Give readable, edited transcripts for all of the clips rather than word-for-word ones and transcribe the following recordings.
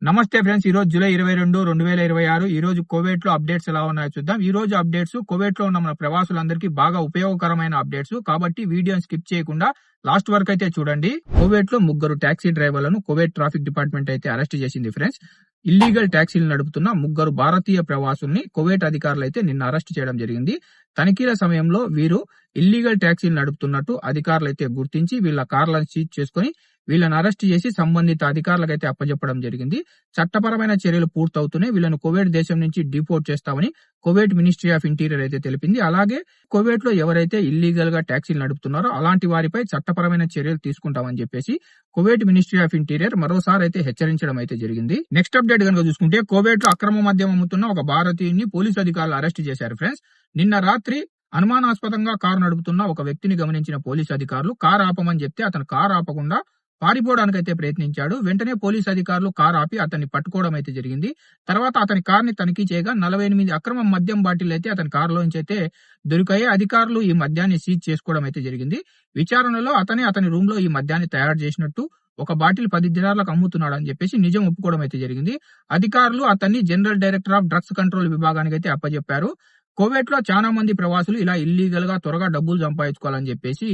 నమస్తే ఫ్రెండ్స్, ఈ రోజు జూలై 22, 2026 ఈ రోజు కువైట్ లో అప్డేట్స్ ఎలా ఉన్నాయో చూద్దాం. ఈ రోజు అప్డేట్స్ కువైట్ లో ఉన్న మన ప్రవాసులందరికీ బాగా ఉపయోగకరమైన అప్డేట్స్ కాబట్టి వీడియోని స్కిప్ చేయకుండా లాస్ట్ వరకు అయితే చూడండి. కువైట్ లో ముగ్గురు టాక్సీ డ్రైవర్లను కువైట్ ట్రాఫిక్ డిపార్ట్మెంట్ అయితే అరెస్ట్ చేసింది ఫ్రెండ్స్. ఇల్లీగల్ టాక్సీలు నడుపుతున్న ముగ్గురు భారతీయ ప్రవాసుల్ని కువైట్ అధికారులు అయితే నిన్న అరెస్ట్ చేయడం జరిగింది. తనిఖీల సమయంలో వీరు ఇల్లీగల్ టాక్సీలు నడుపుతున్నట్టు అధికారులు అయితే గుర్తించి వీళ్ళ కార్లను సీజ్ చేసుకుని వీళ్ళని అరెస్ట్ చేసి సంబంధిత అధికారులకైతే అప్పజెప్పడం జరిగింది. చట్టపరమైన చర్యలు పూర్తవుతూనే వీళ్ళను కువైట్ దేశం నుంచి డిపోర్ట్ చేస్తామని కువైట్ మినిస్ట్రీ ఆఫ్ ఇంటీరియర్ అయితే తెలిపింది. అలాగే కువైట్ లో ఎవరైతే ఇల్లీగల్ గా ట్యాక్సీలు నడుపుతున్నారో అలాంటి వారిపై చట్టపరమైన చర్యలు తీసుకుంటామని చెప్పేసి కువైట్ మినిస్ట్రీ ఆఫ్ ఇంటీరియర్ మరోసారి అయితే హెచ్చరించడం అయితే జరిగింది. నెక్స్ట్ అప్డేట్ కనుక చూసుకుంటే కువైట్ లో అక్రమ మద్యం అమ్ముతున్న ఒక భారతీయుని పోలీసు అధికారులు అరెస్ట్ చేశారు ఫ్రెండ్స్. నిన్న రాత్రి అనుమానాస్పదంగా కారు నడుపుతున్న ఒక వ్యక్తిని గమనించిన పోలీసు అధికారులు కారు ఆపమని చెప్తే అతను కారు ఆపకుండా పారిపోవడానికైతే ప్రయత్నించాడు. వెంటనే పోలీసు అధికారులు కారు ఆపి అతన్ని పట్టుకోవడం అయితే జరిగింది. తర్వాత అతని కార్ని తనిఖీ చేయగా 48 అక్రమ మద్యం బాటిల్ అయితే అతని కారులోంచి అయితే దొరికాయి. అధికారులు ఈ మద్యాన్ని సీజ్ చేసుకోవడం అయితే జరిగింది. విచారణలో అతని రూమ్ లో ఈ మద్యాన్ని తయారు చేసినట్టు ఒక బాటిల్ 10 దినార్లకు అమ్ముతున్నాడు అని చెప్పేసి నిజం ఒప్పుకోవడం అయితే జరిగింది. అధికారులు అతన్ని general director of drugs control విభాగానికి అయితే అప్పజెప్పారు. కువైట్ లో చాలా మంది ప్రవాసులు ఇలా ఇల్లీగల్ గా త్వరగా డబ్బులు సంపాదించుకోవాలని చెప్పేసి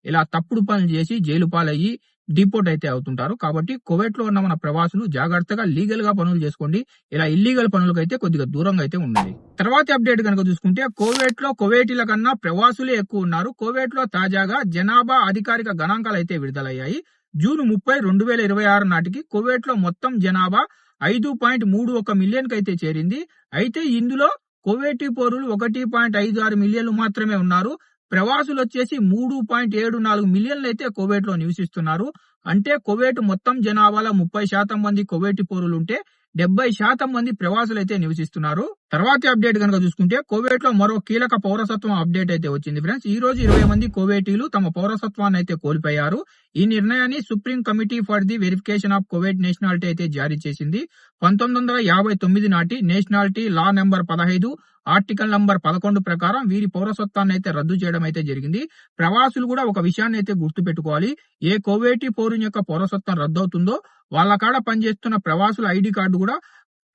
ఇలా తప్పుడు పనులు చేసి జైలు పాలయ్యి డిపోర్ట్ అయితే అవుతుంటారు. కాబట్టి కువైట్ లో ఉన్న మన ప్రవాసులు జాగ్రత్తగా లీగల్ గా పనులు చేసుకోండి. ఇలా ఇల్లీగల్ పనులకైతే కొద్దిగా దూరంగా అయితే ఉండండి. తర్వాతి అప్డేట్ కనుక చూసుకుంటే కువైట్ లో కువైటీల కన్నా ప్రవాసులే ఎక్కువ ఉన్నారు. కువైట్ లో తాజాగా జనాభా అధికారిక గణాంకాలు అయితే విడుదలయ్యాయి. జూన్ 30, 2026 నాటికి కువైట్ లో మొత్తం జనాభా 5.31 మిలియన్ కైతే చేరింది. అయితే ఇందులో కువైటీ పౌరులు 1.56 మిలియన్లు మాత్రమే ఉన్నారు. ప్రవాసులు వచ్చేసి 3.74 మిలియన్లు అయితే కువైట్ లో నివసిస్తున్నారు. అంటే కువైట్ మొత్తం జనాభాలో 30% మంది కువైటీ పౌరులు ఉంటే 70% మంది ప్రవాసులు అయితే నివసిస్తున్నారు. తర్వాతి అప్డేట్ కనుక చూసుకుంటే కువైట్ లో మరో కీలక పౌరసత్వం అప్డేట్ అయితే వచ్చింది ఫ్రెండ్స్. ఈ రోజు 20 మంది కువైటీలు తమ పౌరసత్వాన్ని అయితే కోల్పోయారు. ఈ నిర్ణయాన్ని supreme committee for the verification of Kuwait nationality అయితే జారీ చేసింది. 1959 నాటి నేషనాలిటీ లా నెంబర్ 15 ఆర్టికల్ నంబర్ 11 ప్రకారం వీరి పౌరసత్వాన్ని అయితే రద్దు చేయడం అయితే జరిగింది. ప్రవాసులు కూడా ఒక విషయాన్ని అయితే గుర్తు పెట్టుకోవాలి. ఏ కువైటీ పౌరుని యొక్క పౌరసత్వం రద్దవుతుందో వాళ్ళ కాడ పనిచేస్తున్న ప్రవాసుల ఐడి కార్డు కూడా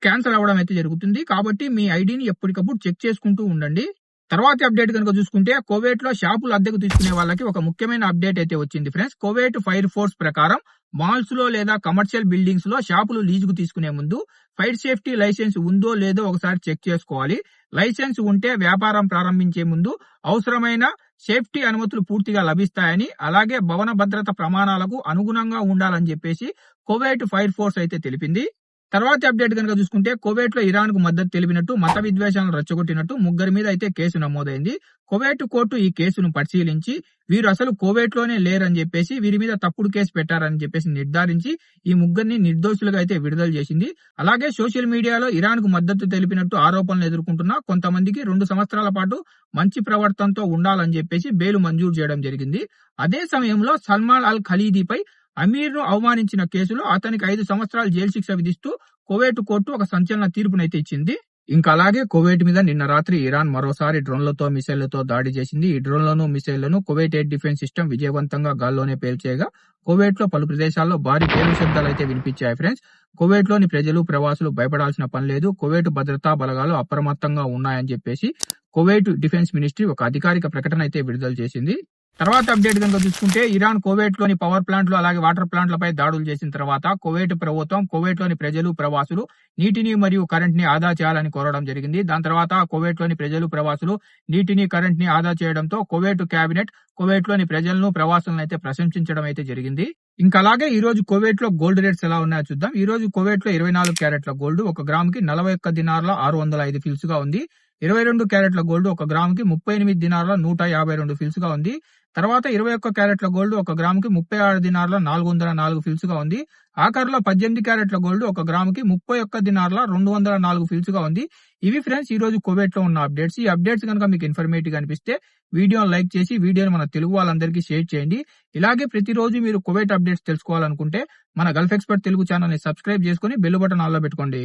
క్యాన్సిల్ అవ్వడం అయితే జరుగుతుంది. కాబట్టి మీ ఐడిని ఎప్పటికప్పుడు చెక్ చేసుకుంటూ ఉండండి. తర్వాతి అప్డేట్ కనుక చూసుకుంటే కువైట్ లో షాపులు అద్దెకు తీసుకునే వాళ్ళకి ఒక ముఖ్యమైన అప్డేట్ అయితే వచ్చింది ఫ్రెండ్స్. కువైట్ ఫైర్ ఫోర్స్ ప్రకారం మాల్స్ లో లేదా కమర్షియల్ బిల్డింగ్స్ లో షాపులు లీజుకు తీసుకునే ముందు ఫైర్ సేఫ్టీ లైసెన్స్ ఉందో లేదో ఒకసారి చెక్ చేసుకోవాలి. లైసెన్స్ ఉంటే వ్యాపారం ప్రారంభించే ముందు అవసరమైన సేఫ్టీ అనుమతులు పూర్తిగా లభిస్తాయని, అలాగే భవన భద్రత ప్రమాణాలకు అనుగుణంగా ఉండాలని చెప్పేసి కువైట్ ఫైర్ ఫోర్స్ అయితే తెలిపింది. తర్వాతి అప్డేట్ కనుక చూసుకుంటే కువైట్ లో ఇరాన్ కు మద్దతు తెలిపినట్టు మత విద్వేషాలను రెచ్చగొట్టినట్టు ముగ్గురి మీద అయితే కేసు నమోదైంది. కువైట్ కోర్టు ఈ కేసును పరిశీలించి వీరు అసలు కువైట్ లోనే లేరని చెప్పేసి వీరి మీద తప్పుడు కేసు పెట్టారని చెప్పేసి నిర్ధారించి ఈ ముగ్గురిని నిర్దోషులుగా అయితే విడుదల చేసింది. అలాగే సోషల్ మీడియాలో ఇరాన్ కు మద్దతు తెలిపినట్టు ఆరోపణలు ఎదుర్కొంటున్న కొంతమందికి 2 సంవత్సరాల పాటు మంచి ప్రవర్తనతో ఉండాలని చెప్పేసి బెయిల్ మంజూరు చేయడం జరిగింది. అదే సమయంలో సల్మాన్ అల్ ఖలీదీపై అమీర్ ను అవమానించిన కేసులో అతనికి 5 సంవత్సరాల జైలు శిక్ష విధిస్తూ కువైట్ కోర్టు ఒక సంచలన తీర్పునైతే ఇచ్చింది. ఇంకా అలాగే కువైట్ మీద నిన్న రాత్రి ఇరాన్ మరోసారి డ్రోన్లతో మిసైళ్లతో దాడి చేసింది. ఈ డ్రోన్లను మిసైళ్లను కువైట్ ఎయిర్ డిఫెన్స్ సిస్టమ్ విజయవంతంగా గాల్లోనే పేల్చేయగా కువైట్ లో పలు ప్రదేశాల్లో భారీ పేలు శబ్దాలు అయితే వినిపించాయి ఫ్రెండ్స్. కువైట్ లోని ప్రజలు ప్రవాసులు భయపడాల్సిన పని లేదు. కువైట్ భద్రతా బలగాలు అప్రమత్తంగా ఉన్నాయని చెప్పేసి కువైట్ డిఫెన్స్ మినిస్ట్రీ ఒక అధికారిక ప్రకటన అయితే విడుదల చేసింది. తర్వాత అప్డేట్ కనుక చూసుకుంటే ఇరాన్ కువైట్ లోని పవర్ ప్లాంట్లు అలాగే వాటర్ ప్లాంట్లపై దాడులు చేసిన తర్వాత కువైట్ ప్రభుత్వం కువైట్ లోని ప్రజలు ప్రవాసులు నీటిని మరియు కరెంట్ ని ఆదా చేయాలని కోరడం జరిగింది. దాని తర్వాత కువైట్ లోని ప్రజలు ప్రవాసులు నీటిని కరెంట్ ని ఆదా చేయడంతో కువైట్ కేబినెట్ కువైట్ లోని ప్రజలను ప్రవాసులను అయితే ప్రశంసించడం అయితే జరిగింది. ఇంకా అలాగే ఈ రోజు కువైట్ లో గోల్డ్ రేట్స్ ఎలా ఉన్నాయో చూద్దాం. ఈ రోజు కువైట్ లో 24 క్యారెట్ల గోల్డ్ 1 గ్రాముకి 41 దినార్ల 605 ఫిల్స్ గా ఉంది. 22 క్యారెట్ల గోల్డ్ 1 గ్రాముకి 38 దినార్ల 152 ఫిల్స్ గా ఉంది. తర్వాత 21 క్యారెట్ల గోల్డ్ 1 గ్రాముకి 36 దినార్ల 404 ఫిల్స్ గా ఉంది. ఆఖరిలో 18 క్యారెట్ల గోల్డ్ 1 గ్రాముకి 31 దినార్ల 204 ఫిల్స్ గా ఉంది. ఇవి ఫ్రెండ్స్ ఈ రోజు కువైట్ లో ఉన్న అప్డేట్స్. ఈ అప్డేట్స్ కనుక మీకు ఇన్ఫర్మేటివ్ గా అనిపిస్తే వీడియోని లైక్ చేసి వీడియోని మన తెలుగు వాళ్ళందరికీ షేర్ చేయండి. ఇలాగే ప్రతిరోజు మీరు కువైట్ అప్డేట్స్ తెలుసుకోవాలనుకుంటే మన గల్ఫ్ ఎక్స్పర్ట్ తెలుగు ఛానల్ ని సబ్స్క్రైబ్ చేసుకుని బెల్ బటన్ ఆన్ లో పెట్టుకోండి.